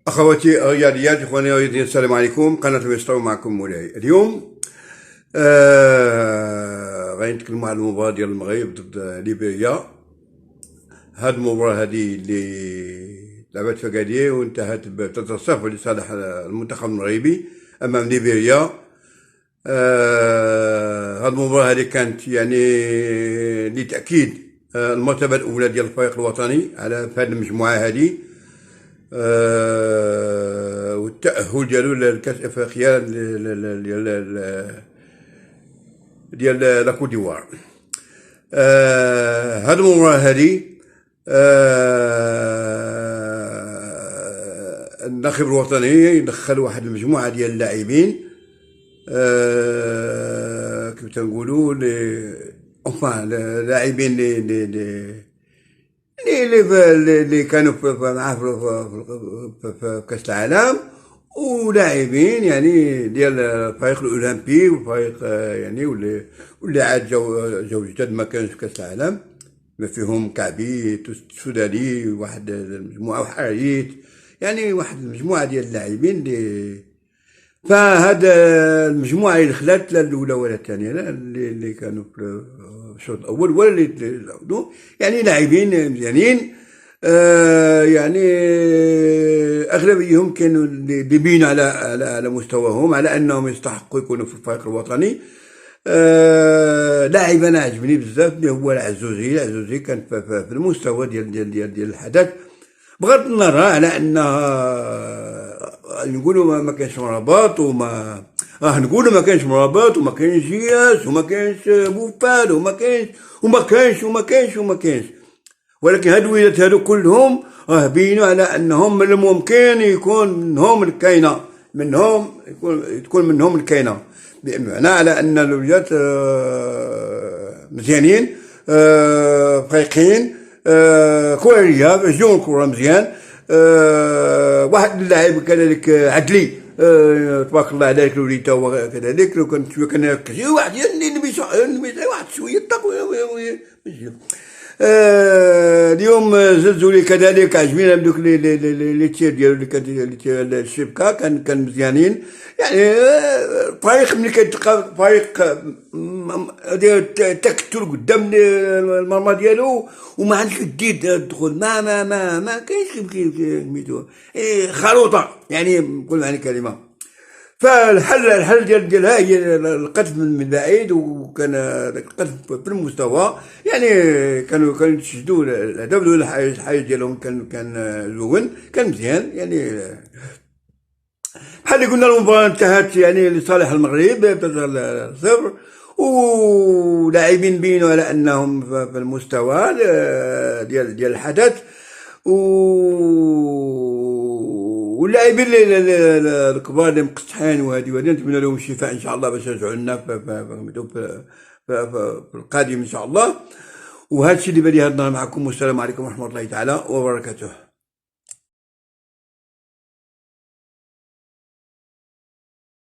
أخواتي الرياضيات، إخواني الرياضيين، السلام عليكم. قناة ميسطر، معكم مولاي. اليوم غادي نتكلموا على المباراة ديال المغرب ضد ليبيريا. هاد المباراة هادي اللي لعبت في أكادير وانتهت ب 3-0 لصالح المنتخب المغربي أمام ليبيريا. هاد المباراة هادي كانت يعني لتأكيد المرتبة الأولى ديال الفريق الوطني على في هاد المجموعة هادي، والتأهل ديالو لكأس افريقيا ديال لا كوت ديفوار. هاد المباراة هادي الناخب الوطني دخل واحد المجموعة ديال اللاعبين، كيف تنقولوا لاعبين اللي كانوا معاه في كاس العالم، ولاعبين يعني ديال الفريق الاولمبي وفريق يعني واللي عاد جاو جداد ما كانش في كاس العالم، ما فيهم كعبي السوداني، واحد المجموعه وحريت، يعني واحد المجموعه ديال اللاعبين اللي فهاد المجموعه اللي دخلت لا الاولى ولا الثانيه، لا اللي كانوا في الشوط الاول ولا اللي يعني لاعبين مزيانين. يعني اغلبيهم كانوا اللي بينوا على مستواهم، على انهم يستحقوا يكونوا في الفريق الوطني. لاعب انا عجبني بزاف اللي هو العزوزي كان في المستوى ديال الحدث، بغض النظر على انها نقولوا ما كانش مرابط، وما نقولوا ما كانش مرابط، وما كانش جياس، وما كانش بوفال، وما كانش، ولكن هاد الولاد هادو كلهم بينوا على انهم من الممكن يكون منهم الكاينه، تكون منهم الكاينه، بمعنى على ان الولاد مزيانين، فريقين، كوريا يجون الكره مزيان. واحد اللاعب كذلك عدلي، تبارك الله عليك، الوليد هو كذلك، لو كان شويه كنركز واحد واحد شويه تقوى. اليوم زلزولي كذلك عجبين دوك لي تير ديالو اللي كان الشبكه كان مزيانين. يعني فريق ملي كتلقى فريق ديال تكتل قدام المرمى ديالو وما عندش دير الدخول، ما كاينش كيف سميتو خلوطه، يعني بكل معنى الكلمه. فالحل ديالها هي القذف من بعيد، وكان القذف في المستوى، يعني كانوا يتشدوا الهدف الاول، الحاجه ديالهم كان زوين، كان مزيان. يعني بحال اللي قلنا المباراه انتهت يعني لصالح المغرب 3-0، ولاعبين بينوا على انهم في المستوى ديال الحدث، واللاعبين الكبار اللي مقصحين وهذه نتمنى لهم الشفاء ان شاء الله، باش يرجعوا لنا في القادم ان شاء الله. وهذا الشيء اللي بدي هذا معكم، والسلام عليكم ورحمه الله تعالى وبركاته.